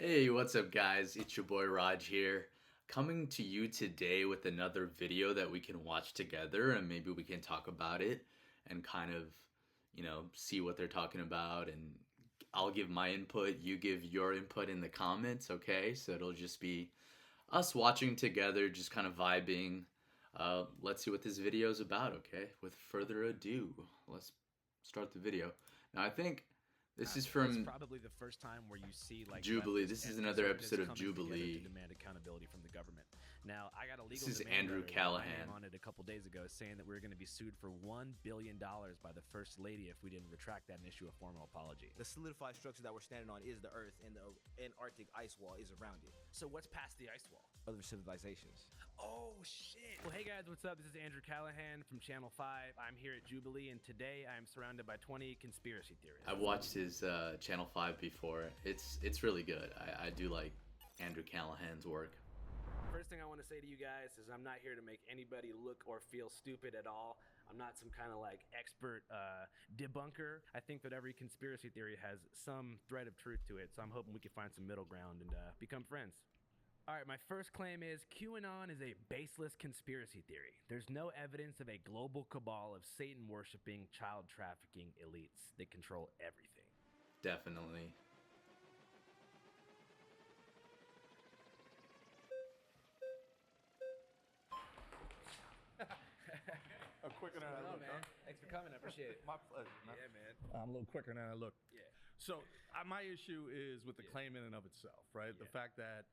Hey, what's up, guys? It's your boy Raj here, coming to you today with another video that we can watch together and maybe we can talk about it and kind of, see what they're talking about. And I'll give my input, you give your input in the comments, okay? So it'll just be us watching together, just kind of vibing. Let's see what this video is about, okay? With further ado, let's start the video. Now, I think this is It's from probably the first time where you see like Jubilee. leftists This is and another conservatives episode of coming together to Jubilee. demand accountability from the government. Now, I got a This legal is demand Andrew letter with my Callahan. name on it a couple days ago saying that we were going to be sued for $1 billion by the First Lady if we didn't retract that and issue a formal apology. The solidified structure that we're standing on is the Earth, and the Antarctic ice wall is around it. So what's past the ice wall? Other civilizations. Oh, shit. Well, hey guys, what's up? This is Andrew Callahan from Channel 5. I'm here at Jubilee, and today I'm surrounded by 20 conspiracy theories. I've watched his Channel 5 before. It's really good. I do like Andrew Callahan's work. First thing I want to say to you guys is I'm not here to make anybody look or feel stupid at all. I'm not some kind of like expert debunker. I think that every conspiracy theory has some thread of truth to it, so I'm hoping we can find some middle ground and become friends. All right, my first claim is QAnon is a baseless conspiracy theory. There's no evidence of a global cabal of Satan-worshipping, child-trafficking elites that control everything. Definitely. I'm quicker than I look, huh? Thanks for coming. I appreciate it. My pleasure, man. Yeah, man. I'm a little quicker than I look. Yeah. So my issue is with the claim in and of itself, right? The fact that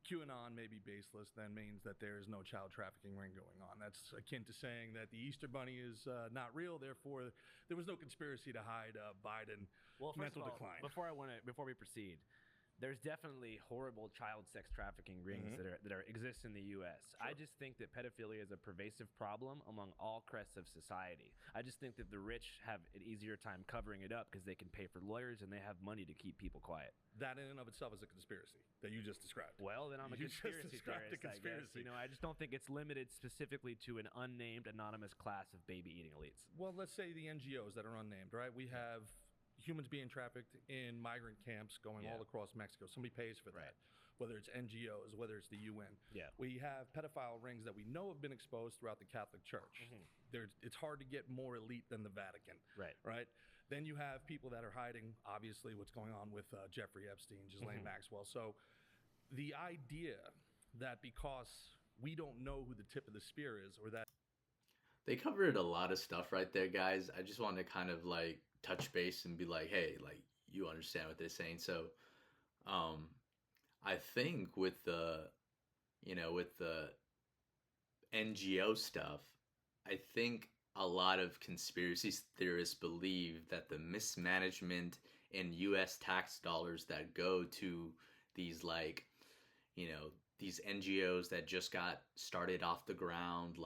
QAnon may be baseless then means that there is no child trafficking ring going on. That's akin to saying that the Easter Bunny is not real. Therefore, there was no conspiracy to hide Biden mental decline. Before we proceed, there's definitely horrible child sex trafficking rings that exist in the U.S. I just think that pedophilia is a pervasive problem among all crests of society. I just think that the rich have an easier time covering it up because they can pay for lawyers and they have money to keep people quiet. That in and of itself is a conspiracy that you just described. Well, then I'm a You just conspiracy described theorist, a conspiracy. I guess. I just don't think it's limited specifically to an unnamed, anonymous class of baby-eating elites. Well, let's say the NGOs that are unnamed, right? We have humans being trafficked in migrant camps going all across Mexico. Somebody pays for that, Right. whether it's NGOs, whether it's the UN. Yeah. We have pedophile rings that we know have been exposed throughout the Catholic Church. It's hard to get more elite than the Vatican. Right. Right. Then you have people that are hiding, obviously, what's going on with Jeffrey Epstein, Ghislaine Maxwell. So the idea that because we don't know who the tip of the spear is, or that They covered a lot of stuff right there, guys. I just wanted to kind of like touch base and be like, hey, like you understand what they're saying. So, I think with the NGO stuff, I think a lot of conspiracy theorists believe that the mismanagement in US tax dollars that go to these these NGOs that just got started off the ground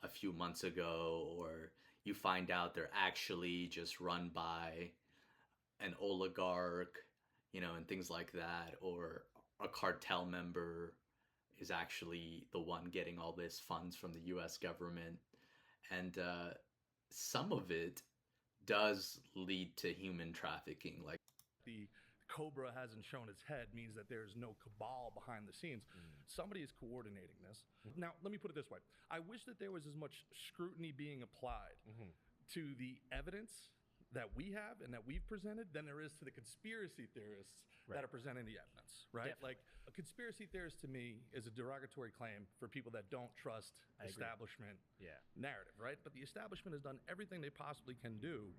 a few months ago, or you find out they're actually just run by an oligarch, and things like that, or a cartel member is actually the one getting all this funds from the US government. And some of it does lead to human trafficking. Like, the cobra hasn't shown its head means that there's no cabal behind the scenes. Somebody is coordinating this. Now, let me put it this way. I wish that there was as much scrutiny being applied to the evidence that we have and that we've presented than there is to the conspiracy theorists that are presenting the evidence, right? Definitely. Like, a conspiracy theorist to me is a derogatory claim for people that don't trust establishment narrative, right? But the establishment has done everything they possibly can do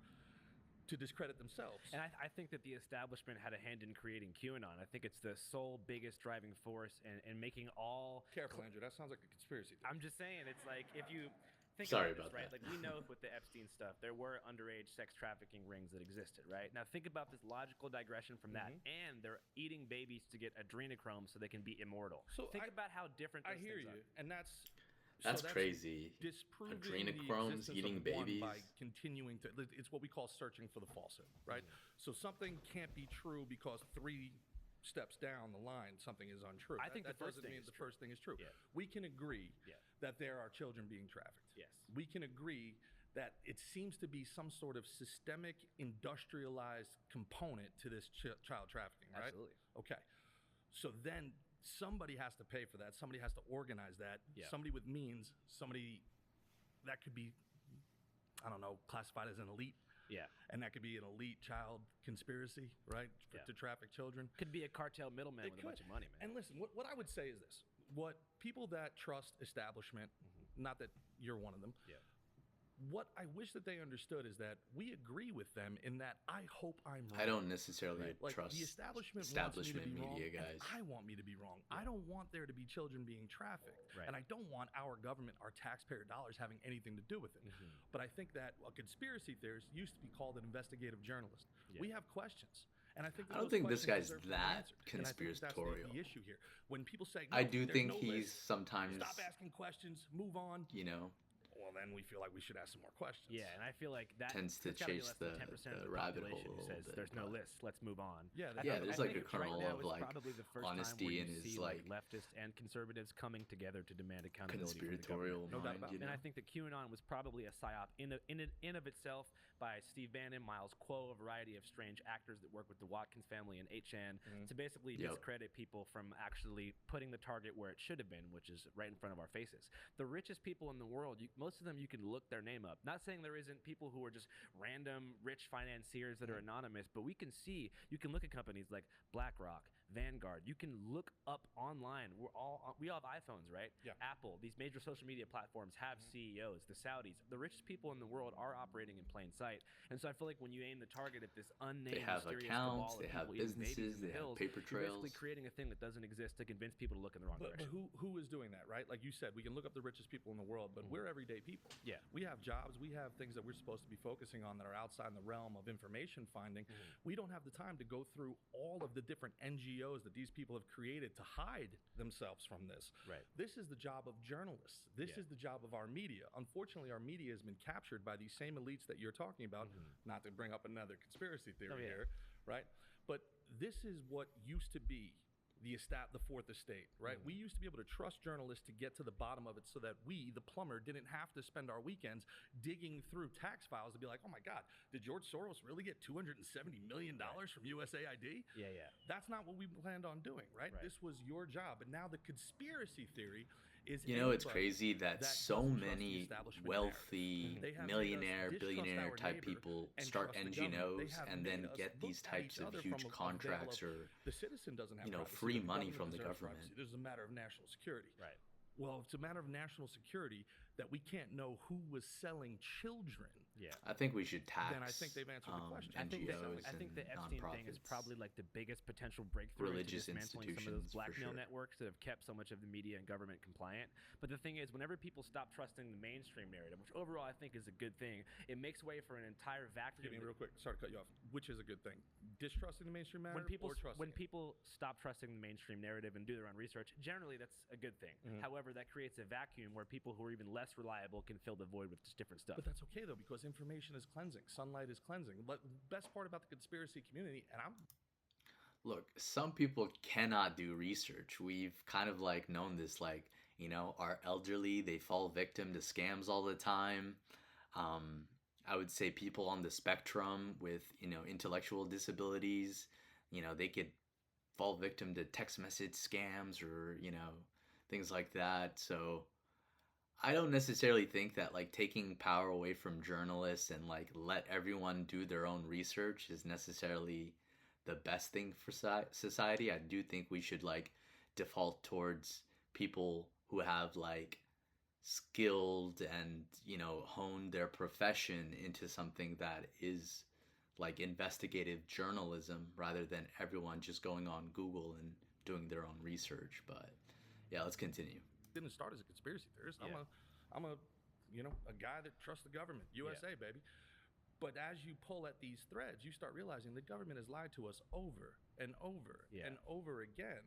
to discredit themselves. And I think that the establishment had a hand in creating QAnon. I think it's the sole biggest driving force in making all... Careful, Andrew. That sounds like a conspiracy theory. I'm just saying, it's like, if you think Sorry about this, about right? that. Like, we know with the Epstein stuff, there were underage sex trafficking rings that existed, right? Now, think about this logical digression from that. And they're eating babies to get adrenochrome so they can be immortal. So think about how different I those hear things you, are. and that's crazy. Disproving Adrenochromes, the existence eating of one babies. by continuing to. It's what we call searching for the falsehood, right? So something can't be true because 3 steps down the line something is untrue. I think that the first doesn't thing mean is the true. first thing is true. Yeah. We can agree Yeah. that there are children being trafficked. Yes. We can agree that it seems to be some sort of systemic, industrialized component to this child trafficking, right? Absolutely. Okay. So then somebody has to pay for that. Somebody has to organize that. Yeah. Somebody with means, somebody that could be, I don't know, classified as an elite. Yeah. And that could be an elite child conspiracy, right? Yeah. To traffic children. Could be a cartel middleman It with a bunch of money, man. And listen, what I would say is this. What people that trust establishment, not that you're one of them, Yeah. what I wish that they understood is that we agree with them in that I hope I'm wrong. I don't necessarily Like trust the establishment wants me to be media wrong, guys. and I want me to be wrong. I don't want there to be children being trafficked, Right. and I don't want our government, our taxpayer dollars, having anything to do with it. But I think that a conspiracy theorist used to be called an investigative journalist. Yeah. We have questions. And I think that I don't those think this questions guy's deserve to be that answered. And I think that's conspiratorial. the issue here. When people say, I "No, do there's think no he's list, sometimes, stop asking questions, move on," you know, well, then we feel like we should ask some more questions. Yeah, and I feel like that tends to it's gotta be chase less than the 10% of the rabbit hole population a who little says bit, there's no but- list. Let's move on. Yeah, I Yeah, think- there's I like a think right kernel now of, is like, probably the first honesty time where in you his, see like, leftists and conservatives coming together to demand accountability from the conspiratorial government. No doubt mind, about you it. know? And I think that QAnon was probably a psyop in of itself by Steve Bannon, Miles Kuo, a variety of strange actors that work with the Watkins family and 8chan to basically Yep. discredit people from actually putting the target where it should have been, which is right in front of our faces. The richest people in the world, most of them you can look their name up. Not saying there isn't people who are just random rich financiers that are anonymous, but we can see, you can look at companies like BlackRock, Vanguard. You can look up online. We all have iPhones, right? Yeah. Apple, these major social media platforms have CEOs. The Saudis, the richest people in the world are operating in plain sight. And so I feel like when you aim the target at this unnamed, They have mysterious accounts, cabal of they have people eating babies businesses, in the they have hills, paper you're basically trails. creating a thing that doesn't exist to convince people to look in the wrong But direction. who is doing that, right? Like you said, we can look up the richest people in the world, but we're everyday people. Yeah. We have jobs, we have things that we're supposed to be focusing on that are outside the realm of information finding. We don't have the time to go through all of the different NGOs that these people have created to hide themselves from this. Right. This is the job of journalists. This Yeah. is the job of our media. Unfortunately, our media has been captured by these same elites that you're talking about, not to bring up another conspiracy theory yeah. here, right? But this is what used to be the fourth estate, right? We used to be able to trust journalists to get to the bottom of it so that we, the plumber, didn't have to spend our weekends digging through tax files to be like, oh my God, did George Soros really get $270 million from USAID? Yeah. That's not what we planned on doing, right? Right. This was your job. And now the conspiracy theory is You know, it's anybody crazy that so doesn't trust the many establishment wealthy They have made us millionaire, distrust billionaire our type neighbor people and start trust the government. They NGOs have and then made us get look these at types each of other huge from a veil contracts of, or, the citizen doesn't have you know, privacy, free the money government from the deserves government. privacy. This is a matter of national security. Right. Well, it's a matter of national security that we can't know who was selling children. Yeah. I think we should tax Then I think they've answered the question. I think, NGOs I think the and Epstein thing is nonprofits. probably like the biggest potential breakthrough into Religious dismantling some of those institutions, for blackmail sure. networks that have kept so much of the media and government compliant. But the thing is, whenever people stop trusting the mainstream narrative, which overall I think is a good thing, it makes way for an entire vacuum. Forgive me real quick. Sorry to cut you off. Which is a good thing? Distrusting the mainstream narrative or trusting when it? people stop trusting the mainstream narrative and do their own research, generally that's a good thing. However, that creates a vacuum where people who are even less reliable can fill the void with just different stuff. But that's okay though, because information is cleansing. Sunlight is cleansing. But best part about the conspiracy community, and I'm Look, some people cannot do research. We've kind of like known this, like, you know, our elderly, they fall victim to scams all the time. I would say people on the spectrum with, you know, intellectual disabilities, you know, they could fall victim to text message scams or, you know, things like that. So I don't necessarily think that like taking power away from journalists and like let everyone do their own research is necessarily the best thing for society. I do think we should like default towards people who have like skilled and, you know, honed their profession into something that is like investigative journalism rather than everyone just going on Google and doing their own research. But yeah, let's continue. didn't start as a conspiracy theorist. Yeah. I'm a a guy that trusts the government. USA, baby. But as you pull at these threads, you start realizing the government has lied to us over and over Yeah. and over again.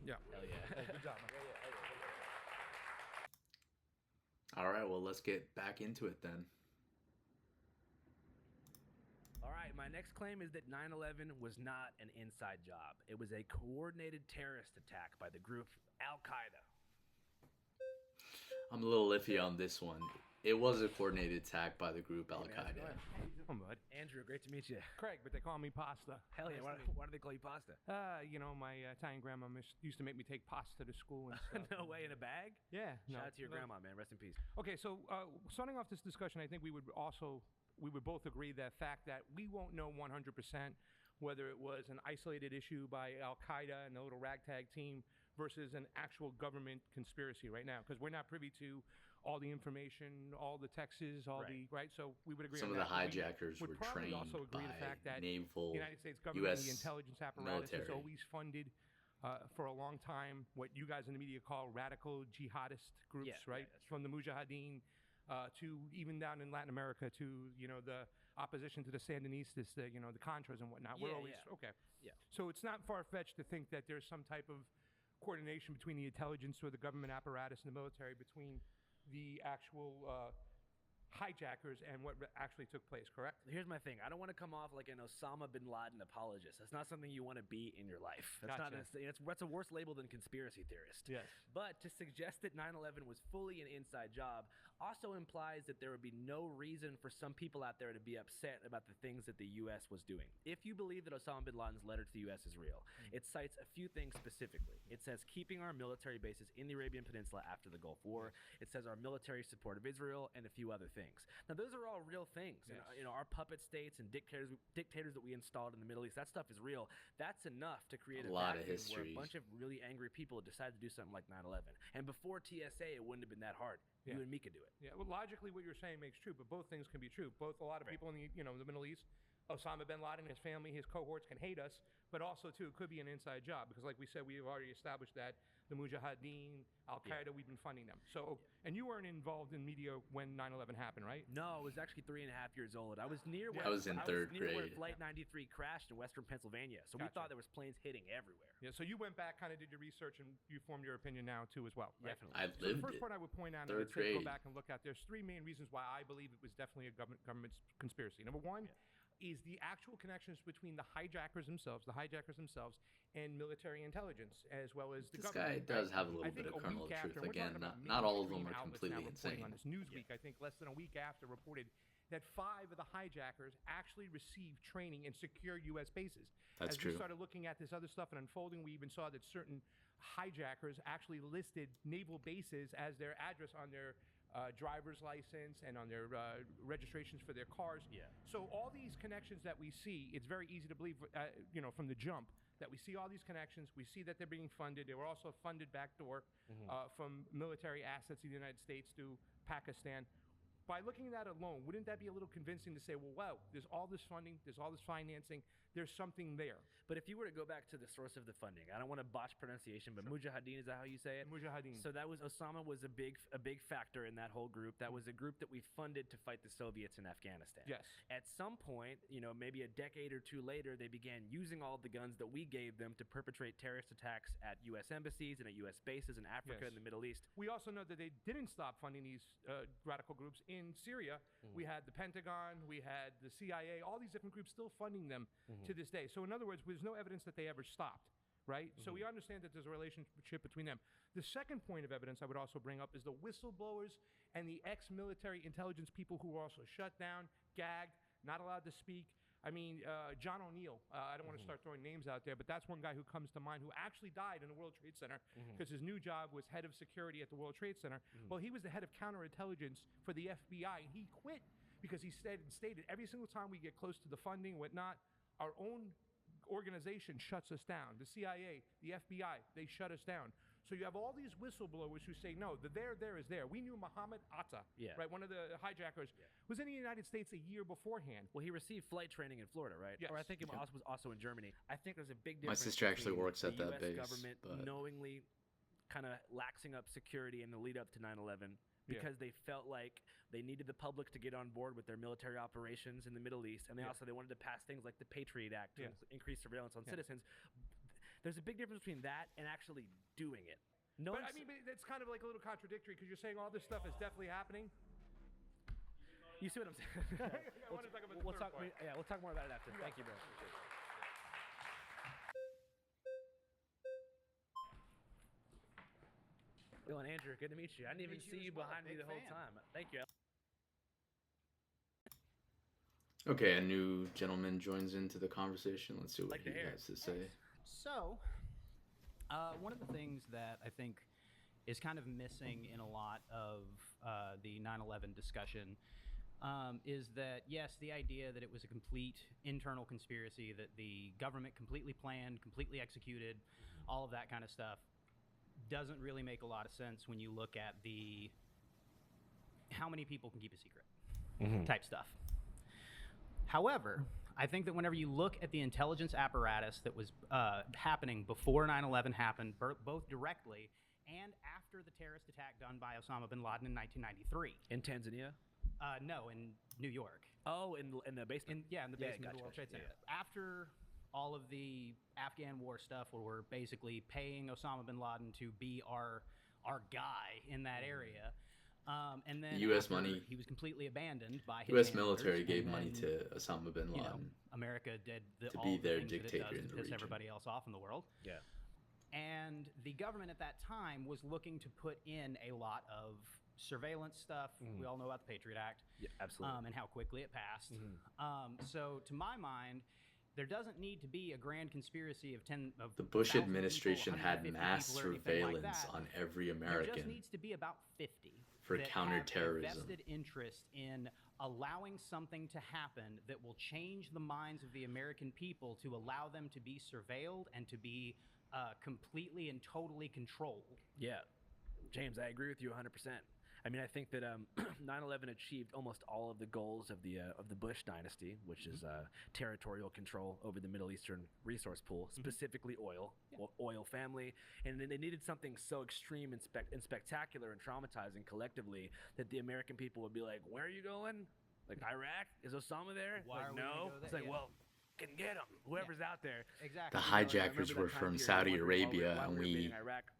Yeah. Hell yeah. Oh, good job, man. All right, well, let's get back into it then. All right, my next claim is that 9/11 was not an inside job. It was a coordinated terrorist attack by the group Al Qaeda. I'm a little iffy on this one. It was a coordinated attack by the group Al Hey, man, how's it Qaeda. going? How you doing, bud? Andrew, great to meet you. Craig, but they call me Pasta. Hell yeah, Nice why, to meet why do they call you pasta? you. My Italian grandma used to make me take pasta to school and stuff. No way, in a bag? Yeah. No, Shout out to your no. grandma, man. Rest in peace. Okay, so starting off this discussion, I think we would both agree that fact that we won't know 100% whether it was an isolated issue by Al Qaeda and the little ragtag team versus an actual government conspiracy right now, because we're not privy to all the information, all the texts, right. So we would agree. Some on of the that. We hijackers would were probably trained also agree by the fact that naval the United States government and the U.S. intelligence apparatus has military. always funded for a long time what you guys in the media call radical jihadist groups, Yeah, right? that's From the Mujahideen to even down in Latin America to the opposition to the Sandinistas, the Contras and whatnot. We're Yeah, always yeah. okay. Yeah. So it's not far fetched to think that there's some type of coordination between the intelligence or the government apparatus and the military between the actual hijackers and what actually took place, correct? Here's my thing. I don't want to come off like an Osama bin Laden apologist. That's not something you want to be in your life. That's Gotcha. that's a worse label than conspiracy theorist. Yes. But to suggest that 9/11 was fully an inside job also implies that there would be no reason for some people out there to be upset about the things that the U.S. was doing. If you believe that Osama bin Laden's letter to the U.S. is real, it cites a few things specifically. It says keeping our military bases in the Arabian Peninsula after the Gulf War. It says our military support of Israel and a few other things. Now, those are all real things. Yes. Our puppet states and dictators that we installed in the Middle East, that stuff is real. That's enough to create A lot of vacuum where history. a bunch of really angry people decided to do something like 9/11. And before TSA, it wouldn't have been that hard. Yeah. You and me could do it. Yeah, well, logically, what you're saying makes true, but both things can be true. Both a lot of people in the the Middle East, Osama bin Laden, his family, his cohorts can hate us, but also too it could be an inside job because, like we said, we've already established that the Mujahideen, Al Qaeda, we've been funding them. So, and you weren't involved in media when 9/11 happened, right? No, I was actually 3.5 years old. I was near where I was in third near where grade. Flight 93 crashed in Western Pennsylvania. So we Gotcha. thought there was planes hitting everywhere. Yeah. So you went back, kind of did your research, and you formed your opinion now too, as well. Right? Definitely. I So the lived first it. point I would point out, and Third I'd say go grade. back and look at, there's three main reasons why I believe it was definitely a government conspiracy. Number one is the actual connections between the hijackers themselves, and military intelligence, as well as the This guy government. does right? have a I little think bit of a kernel week of after, truth. we're Again, talking about not all of mainstream them are outlets now completely reporting insane. on this. Newsweek, I think less than a week after, reported that 5 of the hijackers actually received training in secure U.S. bases. That's As true. we started looking at this other stuff and unfolding, we even saw that certain hijackers actually listed naval bases as their address on their driver's license and on their registrations for their cars. Yeah. So all these connections that we see, it's very easy to believe, from the jump, that we see all these connections. We see that they're being funded. They were also funded backdoor from military assets of the United States to Pakistan. By looking at that alone, wouldn't that be a little convincing to say, well, wow, there's all this funding, there's all this financing, there's something there. But if you were to go back to the source of the funding, I don't want to botch pronunciation, but Mujahideen, is that how you say it? Mujahideen. So that was Osama was a big factor in that whole group. That was a group that we funded to fight the Soviets in Afghanistan. Yes. At some point, maybe a decade or two later, they began using all of the guns that we gave them to perpetrate terrorist attacks at U.S. embassies and at U.S. bases in Africa and the Middle East. We also know that they didn't stop funding these radical groups in Syria. We had the Pentagon, we had the CIA, all these different groups still funding them to this day. So in other words, there's no evidence that they ever stopped, right? So we understand that there's a relationship between them. The second point of evidence I would also bring up is the whistleblowers and the ex-military intelligence people who were also shut down, gagged, not allowed to speak. I mean, John O'Neill, I don't want to start throwing names out there, but that's one guy who comes to mind who actually died in the World Trade Center because his new job was head of security at the World Trade Center. Well, he was the head of counterintelligence for the FBI, and he quit because he stated every single time we get close to the funding, whatnot, our own organization shuts us down. The CIA, the FBI, they shut us down. So you have all these whistleblowers who say, no, the there is there. We knew Muhammad Atta, right? One of the hijackers was in the United States a year beforehand. Well, he received flight training in Florida, right? Yes. Or I think it was also in Germany. I think there's a big My difference. sister actually between works at the that US base, government but- knowingly kind of laxing up security in the lead up to 9/11 because they felt like they needed the public to get on board with their military operations in the Middle East, and they wanted to pass things like the Patriot Act to increase surveillance on citizens. There's a big difference between that and actually doing it. But I mean, it's kind of like a little contradictory because you're saying all this stuff is definitely happening. You see what I'm saying? I want to talk about the we'll third talk. part. We'll talk more about it after. Thank you, bro. Yo, and Andrew, good to meet you. I didn't even meet you see as you well. behind me Big the whole fan. time. Thank you. Okay, a new gentleman joins into the conversation. Let's see what Like he the hair. has to say. So, one of the things that I think is kind of missing in a lot of the 9/11 discussion is that, yes, the idea that it was a complete internal conspiracy, that the government completely planned, completely executed, all of that kind of stuff, doesn't really make a lot of sense when you look at the how many people can keep a secret type stuff. However, I think that whenever you look at the intelligence apparatus that was happening before 9/11 happened, both directly and after the terrorist attack done by Osama bin Laden in 1993. In Tanzania? No, in New York. Oh, in the basement? In the basement of gotcha, the World Trade gotcha, Center. After all of the Afghan war stuff, where we're basically paying Osama bin Laden to be our guy in that area, and then U.S. after money. he was completely abandoned by his U.S. handlers, military and gave then, money to Osama bin Laden. you know, America did to all be the their things that it dictator does in to the piss region. everybody else off in the world. Yeah. And the government at that time was looking to put in a lot of surveillance stuff. We all know about the Patriot Act. Yeah, absolutely. And how quickly it passed. So to my mind, there doesn't need to be a grand conspiracy of The Bush 1,000 administration people, had 150 mass people or anything like surveillance that. on every There American. just needs to be about 50 for that counterterrorism. have a vested interest in allowing something to happen that will change the minds of the American people to allow them to be surveilled and to be completely and totally controlled. Yeah. James, I agree with you 100%. I mean, I think that 9/11 achieved almost all of the goals of the Bush dynasty, which is territorial control over the Middle Eastern resource pool, specifically oil, oil family, and then they needed something so extreme and spectacular and traumatizing collectively that the American people would be like, "Where are you going? Like Iraq? Is Osama there?" Why like, are we gonna no. go there? It's like, Yeah. well, can get him. Whoever's out there. Exactly. The You know, like, I hijackers remember were that time from period, Saudi wondering while Arabia, while and were we invading Iraq.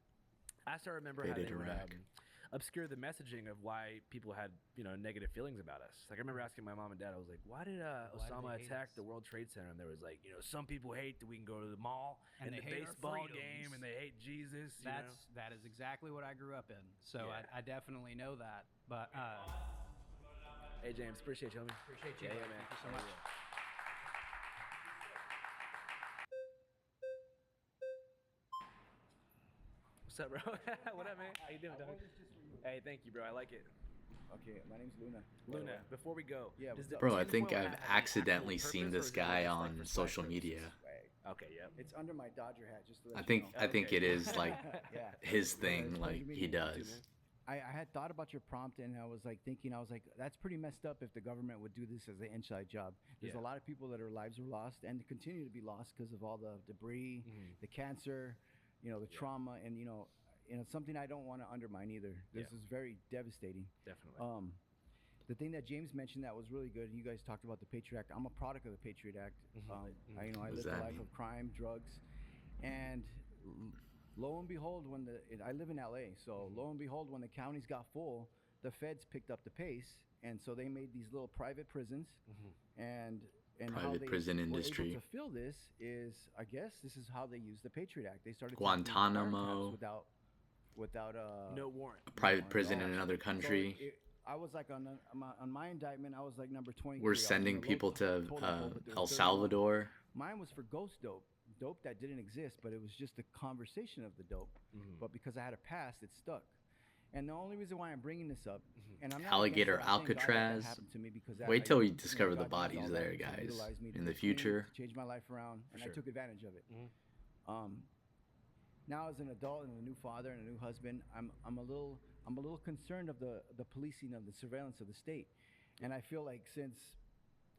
I still remember how they invaded would Iraq. obscure the messaging of why people had, negative feelings about us. Like I remember asking my mom and dad, I was like, why did Osama they hate attack us? the World Trade Center? And there was like, some people hate that we can go to the mall And and they the hate our baseball freedoms. game and they hate Jesus. That is exactly what I grew up in. So Yeah. I definitely know that. But Hey James, appreciate you, homie. appreciate you. Yeah, man. man. Thank you so Yeah, much. yeah. What's up, bro? What up, man? How you doing, dog? Hey, thank you, bro. I like it. Okay, my name's Luna. Luna, before we go, Yeah, does the Bro, I tinfoil think I've hat have an accidentally actual seen purpose, or this is it guy just, like, on for swag social purposes? media. Swag. Okay, yep. It's under my Dodger hat, just to let I you think know. I think Okay. it is like Yeah. his Yeah, thing, it's like funny to me. he Me does. man. I had thought about your prompt and I was like thinking, that's pretty messed up if the government would do this as an inside job. There's Yeah. a lot of people that their lives are lost and continue to be lost because of all the debris, the cancer, the trauma, and it's something I don't want to undermine either. This is very devastating. Definitely. The thing that James mentioned that was really good, you guys talked about the Patriot Act. I'm a product of the Patriot Act. I What does lived a that life mean? of crime, drugs, and lo and behold, I live in LA, so lo and behold, when the counties got full, the feds picked up the pace, and so they made these little private prisons, and how Private they prison were industry. able to fill this is, I guess, this is how they use the Patriot Act. They started taking these Guantanamo. wiretaps without No warrant. A private warrant prison at in all. another country. So I was like on my indictment, I was like number 20. We're sending people to El Salvador. Mine was for ghost dope that didn't exist, but it was just a conversation of the dope. But because I had a past, it stuck. And the only reason why I'm bringing this up, and I'm not Alligator against it, I thank God that Alcatraz. happened to me because Wait till we God discover the does all bodies that there, to guys. utilize me to In the do clean, future. to change my life around, and sure. I took advantage of it. Now as an adult and a new father and a new husband, I'm a little concerned of the policing of the surveillance of the state, and I feel like since,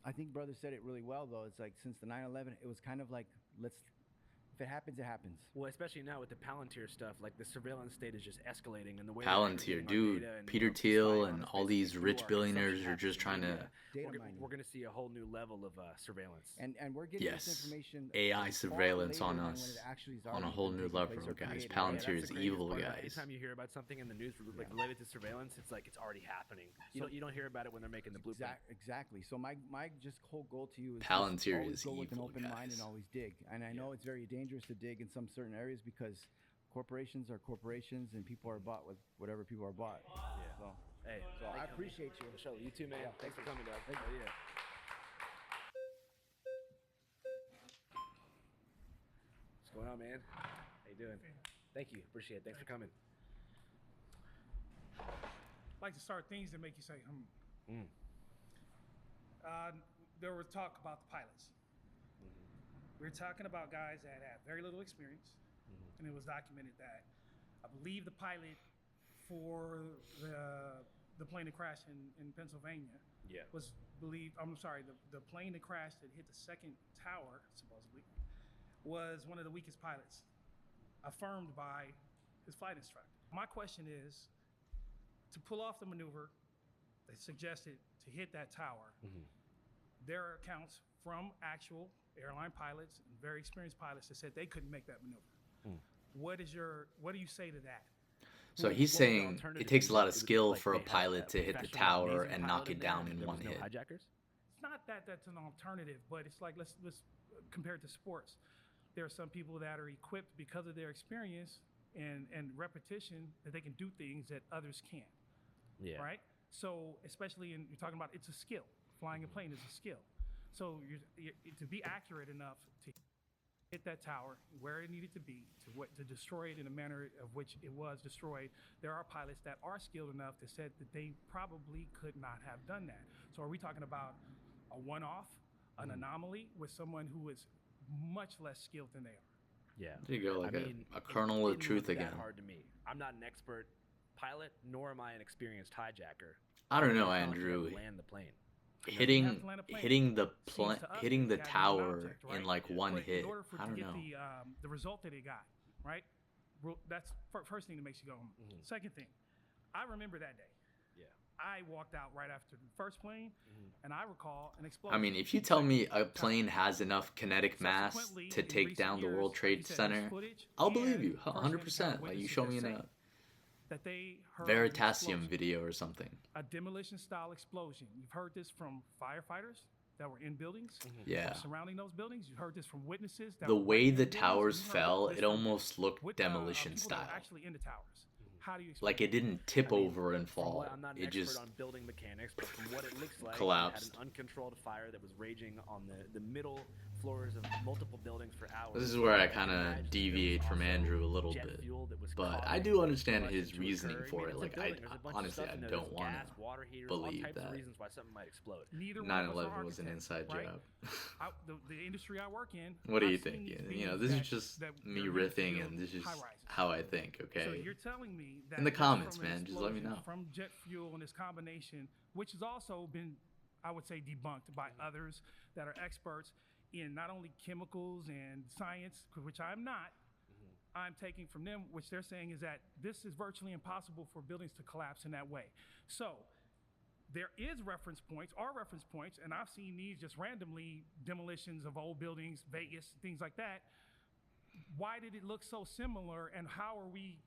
I think brother said it really well though, it's like since the 9/11, it was kind of like, if it happens, it happens. Well, especially now with the Palantir stuff, like the surveillance state is just escalating, and the way Palantir, dude. Peter Thiel and all these rich billionaires are just trying to. Data mining. We're going to see a whole new level of surveillance. And we're getting Yes. this information AI far surveillance later on than when us it actually is on a already whole been new taking level, place or guys. created. Palantir that's is the craziest evil, part about it. guys. Anytime you hear about something in the news related to surveillance, it's like it's already happening. You don't hear about it when they're making the blueprint. Exactly. So my just whole goal to you is Palantir always is go with an evil, open mind guys. and always dig. And I know it's very dangerous to dig in some certain areas because corporations are corporations and people are bought with whatever people are bought. Yeah. So, Hey, so I appreciate you. For sure. You too, man. Yeah, Thanks for coming, dog. Oh, yeah. going on, man? How you doing? Thank you. Appreciate it. Thanks for coming. I'd like to start things that make you say, There was talk about the pilots. We're talking about guys that have very little experience, and it was documented that I believe the pilot for the plane that crashed in Pennsylvania was believed. I'm sorry, the plane that crashed that hit the second tower supposedly was one of the weakest pilots, affirmed by his flight instructor. My question is, to pull off the maneuver they suggested to hit that tower, there are accounts from actual airline pilots and very experienced pilots that said they couldn't make that maneuver. What do you say to that? So he's saying it takes a lot of skill for a pilot to hit the tower and knock it down in one hit. Hijackers? It's not that that's an alternative, but it's like let's compare it to sports. There are some people that are equipped because of their experience and repetition that they can do things that others can't. Yeah. Right? So especially you're talking about it's a skill. Flying a plane is a skill. So to be accurate enough to hit that tower where it needed to be, to destroy it in a manner of which it was destroyed, there are pilots that are skilled enough that said that they probably could not have done that. So are we talking about a one-off, an anomaly with someone who is much less skilled than they are? Yeah. There you go, like a kernel of truth again. That hard to me. I'm not an expert pilot, nor am I an experienced hijacker. I don't know, Andrew. Land the plane. Hitting the tower object, right? in like one hit. In order for I don't to get know. the result that it got, right? That's first thing that makes you go. Second thing, I remember that day. Yeah. I walked out right after the first plane, and I recall an explosion. I mean, if you tell me a plane has enough kinetic mass to take down the World Trade Center, I'll believe you 100%. Like you show me in a that they heard Veritasium video or something. A demolition style explosion. You've heard this from firefighters that were in buildings, Yeah. surrounding those buildings. You've heard this from witnesses. That The were way in the buildings. towers You've heard fell, this it from- almost looked with, demolition people that style. were actually in the towers. How do you explain Like it didn't tip over and fall. I'm not an It expert just on building mechanics, but from what it looks like, collapsed. it had an uncontrolled fire that was raging on the middle floors of multiple buildings for hours. This is where I kind Imagine of there was deviate from also Andrew a little jet bit. fuel that was But I causing do understand combustion his to reasoning occur. for I it. mean, Like it's a building. There's a bunch of honestly, stuff I in there. don't There's want gas, to water heaters, believe all types that of reasons why something might explode. Neither one of us 9/11 are was an architects, inside right? job. The industry I work in. What do you I've seen think? these You know, beams this is that- just that me they're meant to riffing, build and this is high-rises. how I think. So Okay. you're telling me that In the just comments, from an man, just let me explosion know. From jet fuel and this combination, which has also been, I would say, debunked by others that are experts in not only chemicals and science, which I'm not. I'm taking from them, which they're saying is that this is virtually impossible for buildings to collapse in that way. So there are reference points, and I've seen these just randomly demolitions of old buildings, Vegas, things like that. Why did it look so similar, and how are we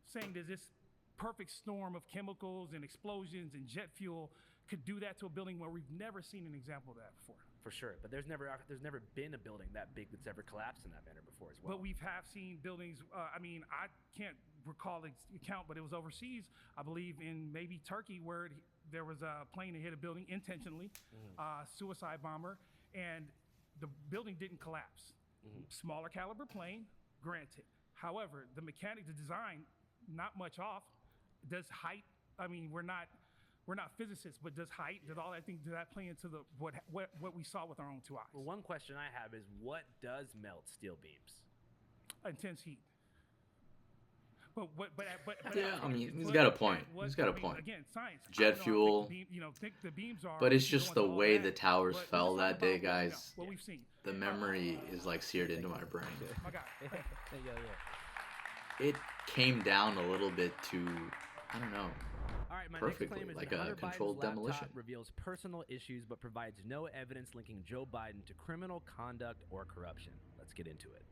saying that this perfect storm of chemicals and explosions and jet fuel could do that to a building where we've never seen an example of that before? For sure, but there's never been a building that big that's ever collapsed in that manner before as well. But we have seen buildings. I can't recall the count, but it was overseas, I believe, in maybe Turkey, where there was a plane that hit a building intentionally, suicide bomber, and the building didn't collapse. Smaller caliber plane, granted. However, the design, not much off. Does height? I mean, we're not physicists, but does all that thing, does that play into what we saw with our own two eyes? Well, one question I have is, what does melt steel beams? Intense heat. But Yeah, I mean, he's got a point. He's got a point. Again, science. Jet fuel. Think the beams are. But it's just the going to all way that, the towers but fell let's that talk day, about what we know, guys. What we've seen. The memory is like seared into my brain. My God. It came down a little bit to, I don't know. All right, my Perfectly, next claim is like that a Hunter controlled Biden's laptop demolition. reveals personal issues but provides no evidence linking Joe Biden to criminal conduct or corruption. Let's get into it.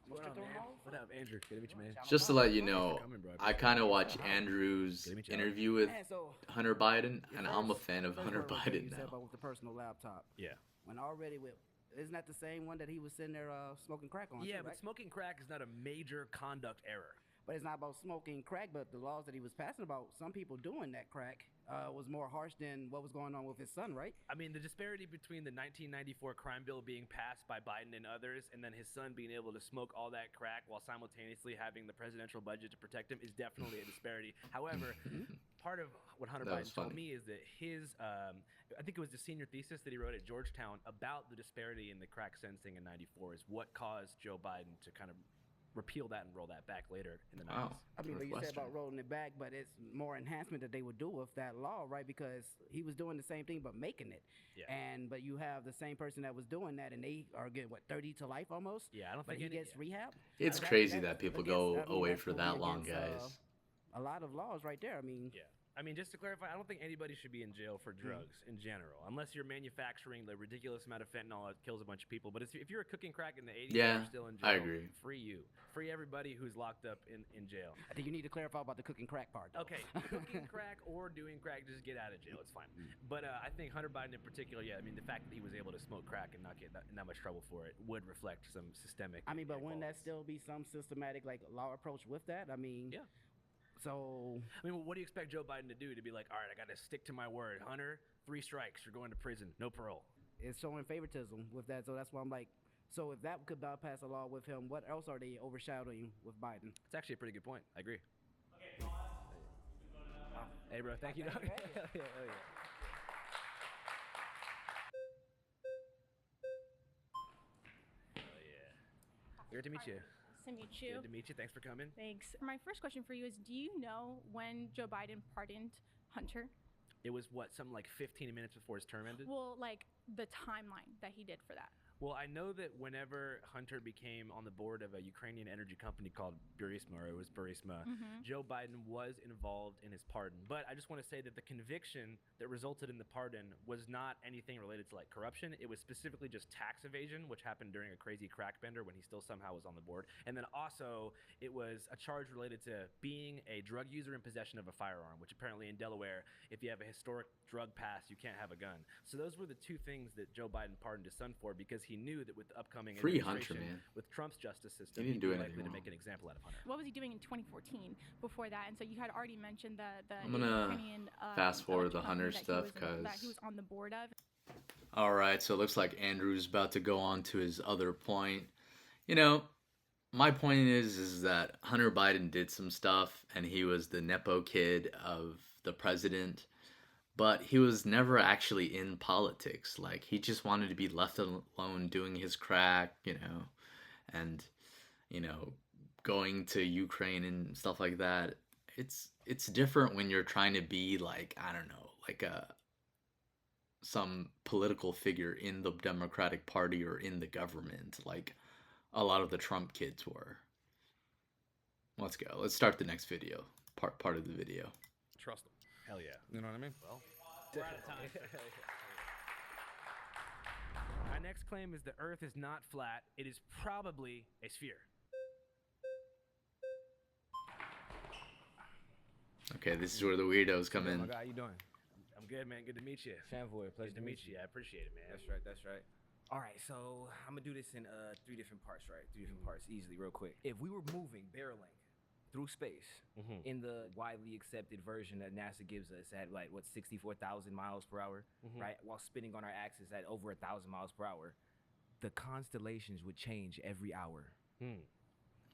What up, man? What up, Andrew? Good to meet you, man. Just to let you know, Thanks for coming, bro. I kind of watch Andrew's Good to meet you. interview with Man, so Hunter Biden, and your I'm a first- fan of first Hunter part was what Biden you said now. about with the personal laptop. Yeah. When already isn't that the same one that he was sitting there smoking crack on? Yeah, too, but right? smoking crack is not a major conduct error. But it's not about smoking crack, but the laws that he was passing about some people doing that crack was more harsh than what was going on with his son, right? I mean, the disparity between the 1994 crime bill being passed by Biden and others, and then his son being able to smoke all that crack while simultaneously having the presidential budget to protect him is definitely a disparity. However, part of what Hunter That was Biden told funny. me is that his, I think it was the senior thesis that he wrote at Georgetown about the disparity in the crack sentencing in '94 is what caused Joe Biden to kind of repeal that and roll that back later in the 90s. Wow. I mean, but you said Northwestern. about rolling it back, but it's more enhancement that they would do with that law, right? Because he was doing the same thing but making it. Yeah. But you have the same person that was doing that, and they are getting what 30 to life almost. Yeah, I don't But think he any- gets rehab. It's That- crazy that's that people against- go I mean, away that's for going that long, against, guys. a lot of laws right there. I mean, Yeah. I mean, just to clarify, I don't think anybody should be in jail for drugs in general, unless you're manufacturing the ridiculous amount of fentanyl that kills a bunch of people. But if you're cooking crack in the 80s Yeah, and you're still in jail, I agree. Free you. Free everybody who's locked up in jail. I think you need to clarify about the cooking crack part. Though. Okay, cooking crack or doing crack, just get out of jail. It's fine. But I think Hunter Biden in particular, yeah, I mean, the fact that he was able to smoke crack and not get in that much trouble for it would reflect some systemic. I mean, but wouldn't that inequalities. still be some systematic like law approach with that? I mean, Yeah. So I mean, what do you expect Joe Biden to do? To be like, all right, I got to stick to my word. Hunter, 3 strikes, you're going to prison, no parole. it's showing favoritism with that. So that's why I'm like, so if that could bypass a law with him, what else are they overshadowing with Biden? It's actually a pretty good point. I agree. Okay, hey, bro, thank you. Dog. Hell yeah. Good to meet you. Nice to meet you. Good to meet you. Thanks for coming. Thanks. My first question for you is, do you know when Joe Biden pardoned Hunter? It was something like 15 minutes before his term ended? Well, like the timeline that he did for that. Well, I know that whenever Hunter became on the board of a Ukrainian energy company called Burisma, or it was Burisma, Joe Biden was involved in his pardon. But I just want to say that the conviction that resulted in the pardon was not anything related to like corruption. It was specifically just tax evasion, which happened during a crazy crack bender when he still somehow was on the board. And then also it was a charge related to being a drug user in possession of a firearm, which apparently in Delaware, if you have a historic drug pass, you can't have a gun. So those were the two things that Joe Biden pardoned his son for, because he knew that with the upcoming Free Hunter, administration, man. with Trump's justice system, He didn't he'd do be anything likely to wrong. make an example out of Hunter. What was he doing in 2014 before that? And so you had already mentioned the I'm gonna Ukrainian, fast forward the electric Hunter company stuff, that he was on the board of. All right, so it looks like Andrew's about to go on to his other point. You know, my point is that Hunter Biden did some stuff, and he was the nepo kid of the president, but he was never actually in politics. Like, he just wanted to be left alone doing his crack, and going to Ukraine and stuff like that. It's different when you're trying to be like, I don't know, like some political figure in the Democratic Party or in the government, like a lot of the Trump kids were. Let's go. Let's start the next video. Part of the video. Trust them. Hell yeah. You know what I mean? Well, We're out of time. My next claim is the Earth is not flat. It is probably a sphere. Okay, this is where the weirdos come in. My guy, how you doing? I'm good, man. Good to meet you. Fanboy, pleasure Good to meet you. I appreciate it, man. That's right, that's right. All right, so I'm gonna do this in 3 different parts, right? 3 different parts, easily, real quick. If we were moving barreling through space in the widely accepted version that NASA gives us at 64,000 miles per hour, right? While spinning on our axis at over 1,000 miles per hour, the constellations would change every hour.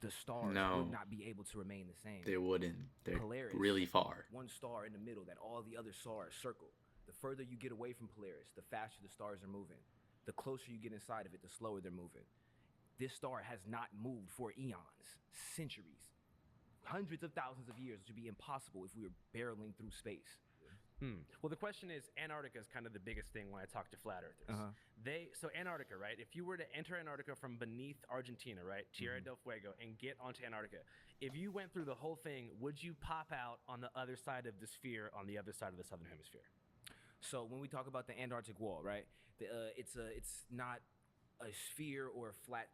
The stars No. would not be able to remain the same. They wouldn't. They're Polaris, really far. one star in the middle that all the other stars circle. The further you get away from Polaris, the faster the stars are moving. The closer you get inside of it, the slower they're moving. This star has not moved for eons, centuries, hundreds of thousands of years, which would be impossible if we were barreling through space. Well, the question is, Antarctica is kind of the biggest thing when I talk to flat earthers. So Antarctica, right? If you were to enter Antarctica from beneath Argentina, right, Tierra del Fuego, and get onto Antarctica, if you went through the whole thing, would you pop out on the other side of the sphere, on the other side of the southern hemisphere? So when we talk about the Antarctic wall, right? It's not a sphere or a flat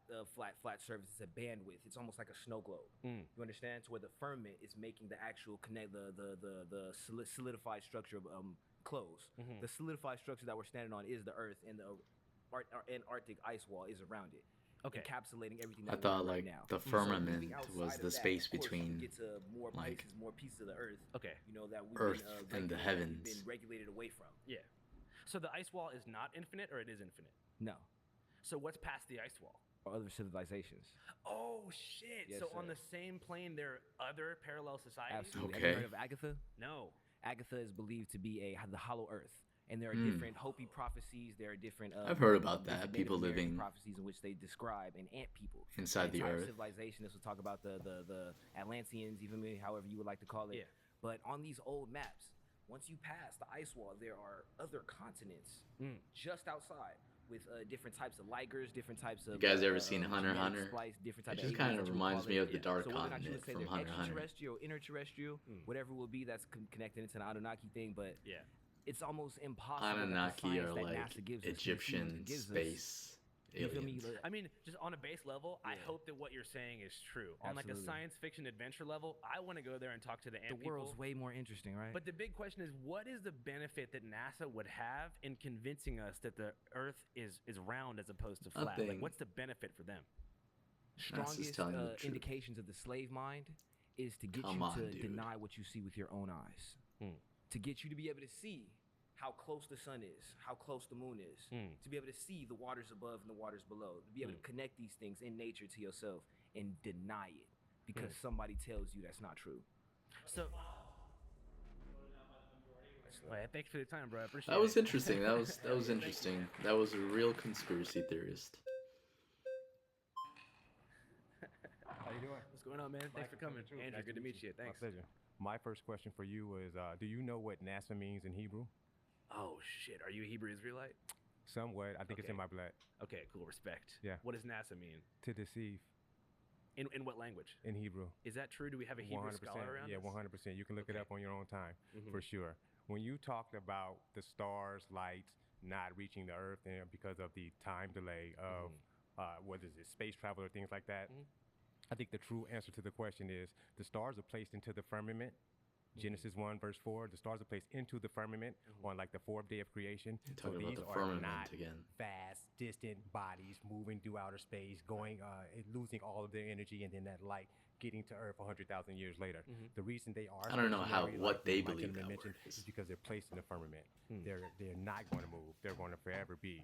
surface. It's a bandwidth. It's almost like a snow globe. You understand? So where the firmament is making the actual the solidified structure of clothes. The solidified structure that we're standing on is the Earth, and the Antarctic ice wall is around it. Okay. encapsulating everything I that we're thought in right like now. the So firmament moving outside was of the that, space of course, you between get to more like, places, more pieces of the earth. Okay. You know that we've Earth been and the we've heavens. been regulated away from. Yeah. So the ice wall is not infinite, or it is infinite? No, So what's past the ice wall? or other civilizations. Oh shit! Yes, so on sir. the same plane, there are other parallel societies. Absolutely. Have Okay. you heard of Agatha? No. Agatha is believed to be the hollow earth. And there are different Hopi prophecies. There are different. I've heard about that. different People Native American living prophecies in which they describe an ant people inside the entire earth. civilization. This will talk about the Atlanteans, even however you would like to call it. Yeah. But on these old maps, once you pass the ice wall, there are other continents just outside with different types of ligers, different types of. You guys ever seen Hunter x genetic Hunter? Splice, different It types just of kind aliens of that you would reminds call me it. of the Dark So whether or not you would Continent say from they're Hunter x Hunter. extraterrestrial, interterrestrial, whatever will be, that's connected into the Anunnaki thing, but Yeah. it's almost impossible. Anunnaki that the are science that like NASA gives us, Egyptian gives us, space you feel me? aliens. Like, I mean, just on a base level, I hope that what you're saying is true. On like a Absolutely. science fiction adventure level, I want to go there and talk to the ant the people. world's way more interesting, right? But the big question is, what is the benefit that NASA would have in convincing us that the Earth is round as opposed to flat? Like, Nothing. what's the benefit for them? strongest telling the truth. indications of the slave mind is to get Come you on, to dude. deny what you see with your own eyes, to get you to be able to see how close the sun is, how close the moon is, to be able to see the waters above and the waters below, to be able to connect these things in nature to yourself and deny it because somebody tells you that's not true. So, well, thanks for the time, bro. I appreciate That was it. interesting. That was interesting. That was a real conspiracy theorist. How you doing? What's going on, man? Thanks for coming. Andrew, good to meet you. Thanks. My pleasure. My first question for you is, do you know what NASA means in Hebrew? Oh, shit. Are you a Hebrew Israelite? Somewhat. I think it's in my blood. Okay, cool. Respect. Yeah. What does NASA mean? To deceive In what language? in Hebrew. Is that true? Do we have a Hebrew scholar around Yeah, us? 100%. You can look it Okay. up on your own time, for sure. When you talked about the stars, lights not reaching the Earth and because of the time delay of, what is it, space travel or things like that, I think the true answer to the question is the stars are placed into the firmament. Genesis 1 verse 4, the stars are placed into the firmament on like the fourth day of creation. So Talking about these the are firmament not again. fast, distant bodies moving through outer space, going, losing all of their energy, and then that light getting to Earth 100,000 years later. The reason they are I don't know how- stationary, what they my believe gentleman that mentioned, word is. is because they're placed in the firmament. They're not going to move. They're going to forever be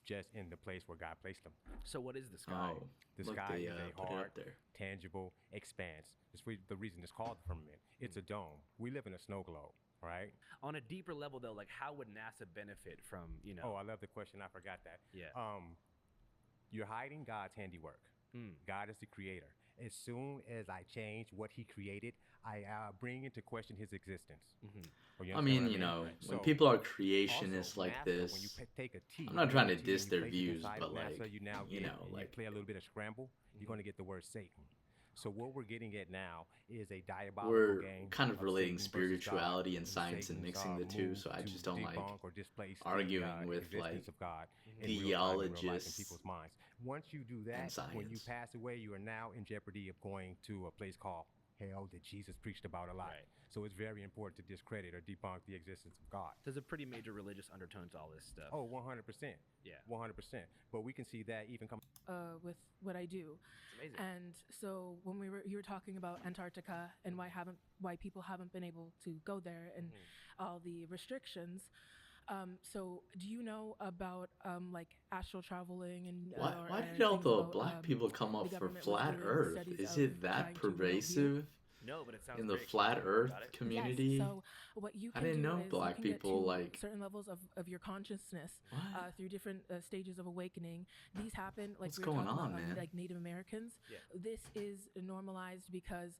just in the place where God placed them. So what is the sky? Oh, The look, sky they is a put it hard, up there. tangible expanse. That's the reason it's called the firmament. It's a dome. We live in a snow globe, right? On a deeper level, though, like how would NASA benefit from, Oh, I love the question. I forgot that. Yeah. You're hiding God's handiwork. God is the creator. As soon as I change what he created, I bring into question his existence. Well, you I understand mean, what you know, when So, people are creationists also, like NASA, this, when you take a T, I'm not trying to T, diss and you their place it views, inside but of like, NASA, you now you get, know, and you like, play a little bit of scramble, you're going to get the word Satan. So what we're getting at now is a diabolical we're game kind of relating Satan versus spirituality God, and science and Satan's, mixing the two, move so I to just don't like debunk or displace arguing the, with, existence like, of God in real time, in real life, in theologists people's minds. Once you do that, when you science. pass away, you are now in jeopardy of going to a place called hell that Jesus preached about a lot. Right. So it's very important to discredit or debunk the existence of God. There's a pretty major religious undertone to all this stuff. Oh, 100%. Yeah. 100%. But we can see that even come. With what I do. It's amazing. And so when you were talking about Antarctica and why people haven't been able to go there and all the restrictions. So do you know about like astral traveling and why and did all things the about, black people come the up for government was flat doing Earth? studies Is of it that trying to, pervasive No, but it sounds in the great. flat Can you tell me Earth about it? community? Yes. So what you I can didn't do know is black you can people, get to like- certain levels of your consciousness What? through different stages of awakening. These happen like What's we were going talking on, about, man? like Native Americans. Yeah. This is normalized because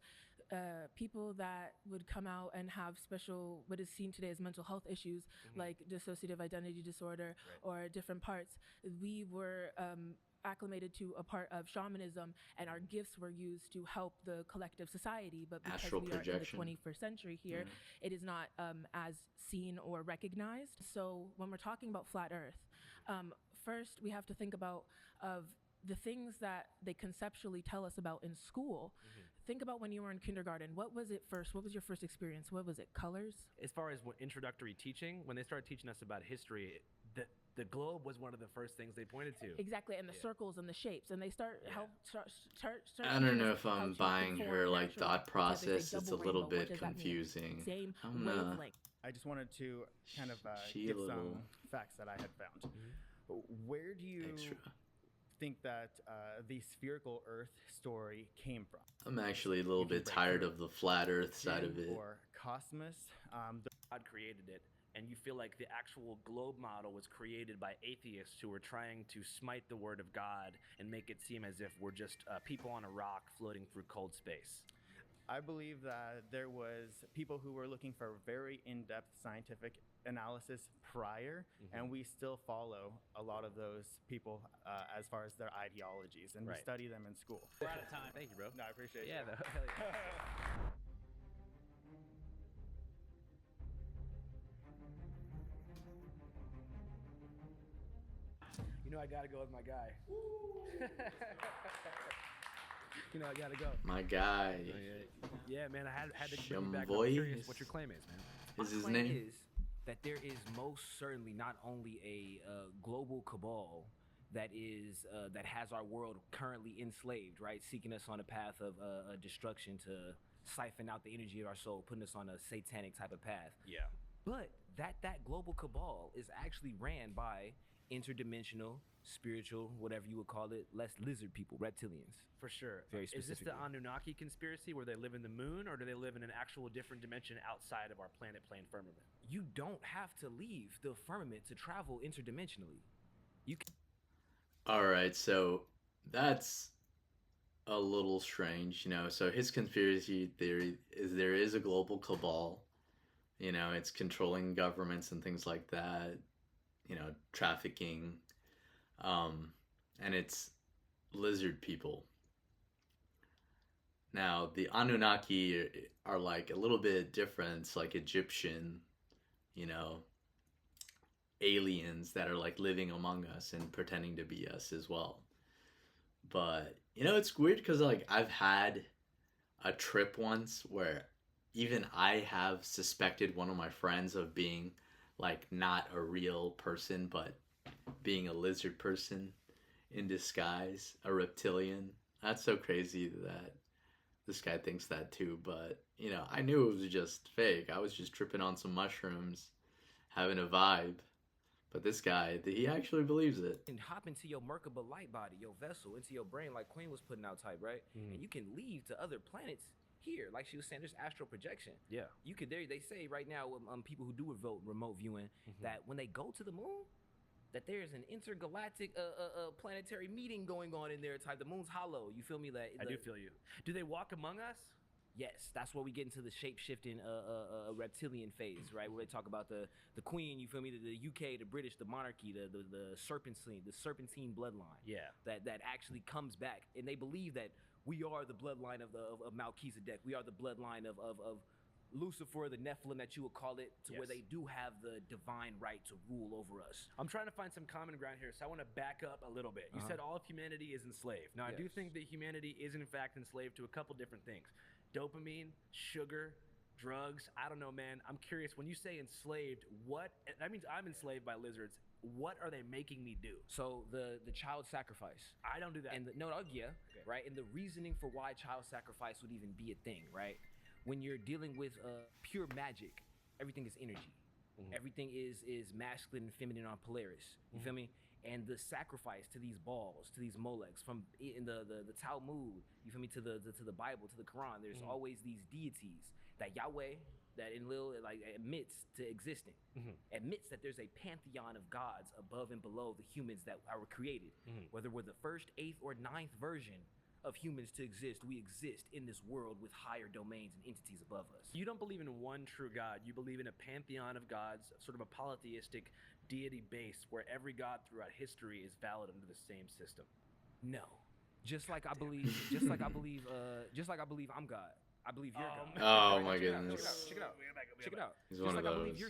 people that would come out and have special, what is seen today as mental health issues, like dissociative identity disorder or different parts, we were acclimated to a part of shamanism, and our gifts were used to help the collective society. But because Astral we projection. are in the 21st century here, it is not as seen or recognized. So when we're talking about flat Earth, first we have to think about of the things that they conceptually tell us about in school. Think about when you were in kindergarten. What was it first? What was your first experience? What was it? Colors? As far as what introductory teaching, when they started teaching us about history, the globe was one of the first things they pointed to. Exactly, and the circles and the shapes, and they start I don't know if I'm buying her like thought process. It's a little bit confusing. Same I'm not. wavelength. I just wanted to kind of She give a little some facts that I had found. Where do you extra. think that the spherical Earth story came from? I'm actually a little bit tired of the flat Earth side of it. Or cosmos? God created it, and you feel like the actual globe model was created by atheists who were trying to smite the word of God and make it seem as if we're just people on a rock floating through cold space. I believe that there was people who were looking for very in-depth scientific analysis prior, and we still follow a lot of those people as far as their ideologies, and we study them in school. We're out of time. Thank you, bro. No, I appreciate Yeah, it. hell yeah. You know I gotta go with my guy. You know I gotta go. My guy. Yeah, man, I had to bring you back. I'm Boy. curious what your claim is, man. Is his My claim name? is that there is most certainly not only a global cabal that is that has our world currently enslaved, right, seeking us on a path of destruction to siphon out the energy of our soul, putting us on a satanic type of path. Yeah. But that global cabal is actually ran by interdimensional, spiritual, whatever you would call it, less lizard people, reptilians. For sure. Very Is this the specifically. Anunnaki conspiracy where they live in the moon, or do they live in an actual different dimension outside of our planet plane firmament? You don't have to leave the firmament to travel interdimensionally. You can. All right, so that's a little strange, you know. So his conspiracy theory is there is a global cabal, you know, it's controlling governments and things like that, you know, trafficking, and it's lizard people. Now, the Anunnaki are like a little bit different. It's like Egyptian, you know, aliens that are like living among us and pretending to be us as well. But, you know, it's weird because like I've had a trip once where even I have suspected one of my friends of being like not a real person, but being a lizard person in disguise, a reptilian. That's so crazy that this guy thinks that too, but you know, I knew it was just fake. I was just tripping on some mushrooms, having a vibe. But this guy, he actually believes it. And hop into your Merkaba light body, your vessel, into your brain, like Queen was putting out type, right? And you can leave to other planets here, like she was saying. There's astral projection. Yeah. You could. They say right now, people who do remote viewing, that when they go to the moon, that there's an intergalactic planetary meeting going on in there. Type the moon's hollow. You feel me? I do feel you. Do they walk among us? Yes, that's where we get into the shape-shifting reptilian phase, right? Where they talk about the queen, you feel me, the UK, the British, the monarchy, the serpentine bloodline. Yeah. That actually comes back, and they believe that we are the bloodline of Melchizedek. We are the bloodline of Lucifer, the Nephilim that you would call it, to where they do have the divine right to rule over us. I'm trying to find some common ground here, so I want to back up a little bit. You said all of humanity is enslaved. Now, I do think that humanity is in fact enslaved to a couple different things. Dopamine, sugar, drugs. I don't know, man. I'm curious. When you say enslaved, that means I'm enslaved by lizards. What are they making me do? So the child sacrifice. I don't do that. And right? And the reasoning for why child sacrifice would even be a thing, right? When you're dealing with pure magic, everything is energy. Everything is masculine and feminine on Polaris. You feel me? And the sacrifice to these balls, to these moleks, from in the Talmud, you feel me, to the Bible, to the Quran, there's always these deities that Yahweh, that Enlil, like admits to existing, admits that there's a pantheon of gods above and below the humans that are created. Whether we're the first, 8th, or 9th version of humans to exist, we exist in this world with higher domains and entities above us. You don't believe in one true God. You believe in a pantheon of gods, sort of a polytheistic deity base where every god throughout history is valid under the same system. No. Just like I believe I'm God. I believe you're God. Oh Check my it out, goodness. Check it out. Check it out. He's Just one like of I believe those.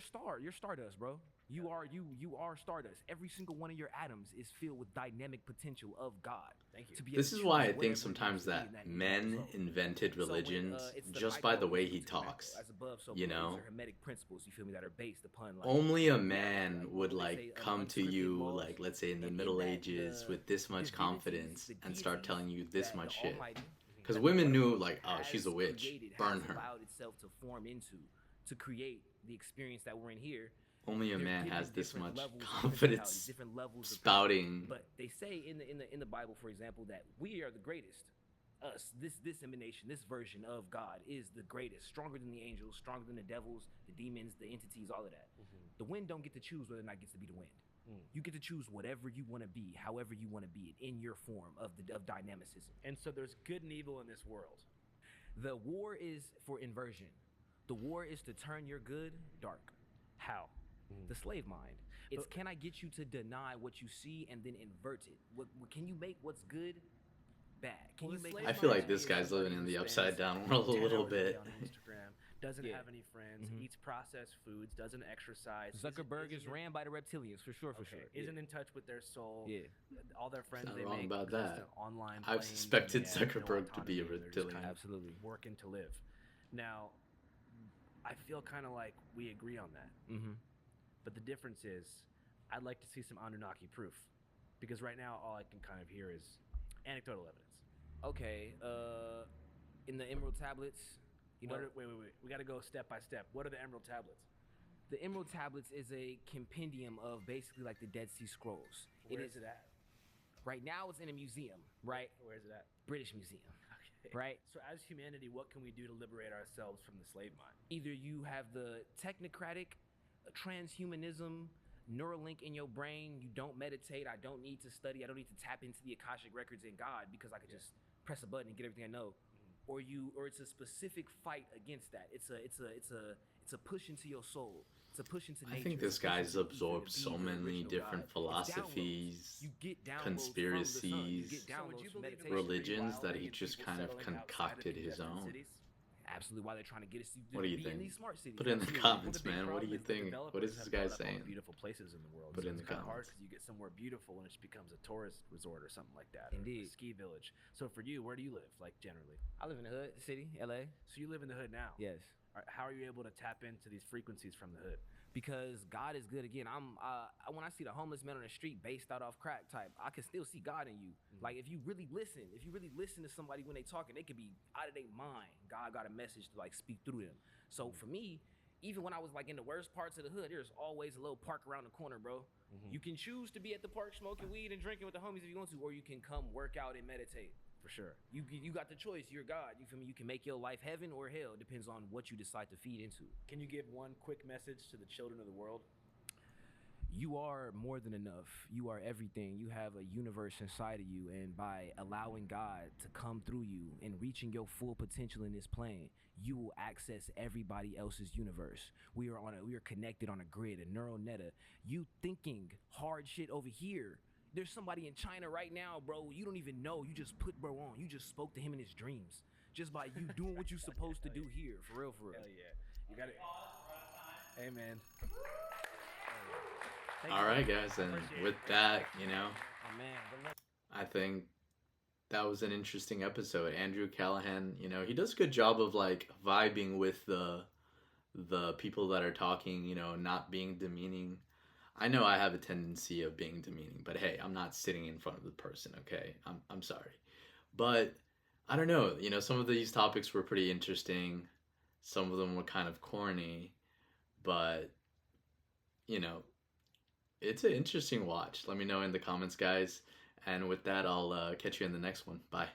you're Stardust, bro. You are Stardust. Every single one of your atoms is filled with dynamic potential of God. Thank you. To be able This to is choose why I whatever think it sometimes is to be that in that men individual soul. invented So when, religions it's the just by the way he micro talks. as above, so You below. know? These are hermetic principles. You feel me? That are based upon like Only a reality, man like, would they like say, come to unscripted you, laws, like let's say in the and Middle that Ages the with this much divinities, confidence the and start deities telling you this that much the shit. Almighty, Because that women the knew One like, oh, has she's a witch, created, burn has her. allowed itself to form into, to create the experience that we're in here. Only a They're man given has this different much levels of confidence principalities, different levels of spouting. But they say in the Bible, for example, that we are the greatest. Us, this emanation, this version of God is the greatest, stronger than the angels, stronger than the devils, the demons, the entities, all of that. The wind don't get to choose whether or not it gets to be the wind. You get to choose whatever you want to be, however you want to be it, in your form of dynamicism. And so there's good and evil in this world. The war is for inversion. The war is to turn your good dark. How? The slave mind. It's can I get you to deny what you see and then invert it? What can you make what's good bad? Can you make? I feel like this guy's living in the upside down world a little bit. On Instagram, doesn't have any friends, eats processed foods, doesn't exercise. Zuckerberg is ran by the reptilians for sure. Isn't in touch with their soul. Yeah. All their friends Not they wrong make about consist that. of online. I've planes, suspected and they have Zuckerberg to be a autonomy, they're just reptilian. kind of Absolutely. working to live. Now, I feel kind of like we agree on that. But the difference is, I'd like to see some Anunnaki proof, because right now all I can kind of hear is anecdotal evidence. Okay. In the Emerald Tablets, you know. Wait. We got to go step by step. What are the Emerald Tablets? The Emerald Tablets is a compendium of basically like the Dead Sea Scrolls. Where is it at? Right now, it's in a museum. Right. Where is it at? British Museum. Okay. Right. So as humanity, what can we do to liberate ourselves from the slave mind? Either you have the technocratic transhumanism Neuralink in your brain. You don't meditate. I don't need to study. I don't need to tap into the Akashic records in God because I could just press a button and get everything I know. Or it's a specific fight against that. It's a push into your soul. It's a push into nature. I think this guy's absorbed so many different philosophies, conspiracies, religions that he just kind of concocted his own. Absolutely, why they're trying to get us to What do you be think? in these smart cities. Put it in the comments, man. What do you think? What is this guy saying? Beautiful places in the world. Put it So in it's the kind of hard comments. because you get somewhere beautiful and it just becomes a tourist resort or something like that. or Indeed. a ski village. So for you, where do you live? Like generally? I live in the hood, city, LA. So you live in the hood now. Yes. How are you able to tap into these frequencies from the hood? Because God is good. Again, when I see the homeless man on the street based out off crack type, I can still see God in you. Like if you really listen to somebody when they talking, they could be out of their mind. God got a message to like speak through them. So for me, even when I was like in the worst parts of the hood, there's always a little park around the corner, bro. You can choose to be at the park smoking weed and drinking with the homies if you want to, or you can come work out and meditate. For sure. You got the choice. You're God. You feel me? You can make your life heaven or hell. Depends on what you decide to feed into. Can you give one quick message to the children of the world? You are more than enough. You are everything. You have a universe inside of you, and by allowing God to come through you and reaching your full potential in this plane, you will access everybody else's universe. We are connected on a grid, a neural neta. You thinking hard shit over here. There's somebody in China right now, bro. You don't even know. You just put bro on. You just spoke to him in his dreams. Just by you doing what you're supposed to do here. For real, for real. Hell yeah. You got it. Hey, man. All right, guys, and with that, Oh, man. I think that was an interesting episode. Andrew Callahan, he does a good job of like vibing with the people that are talking, not being demeaning. I know I have a tendency of being demeaning, but hey, I'm not sitting in front of the person, okay? I'm sorry. But I don't know, some of these topics were pretty interesting. Some of them were kind of corny, but it's an interesting watch. Let me know in the comments, guys. And with that, I'll catch you in the next one. Bye.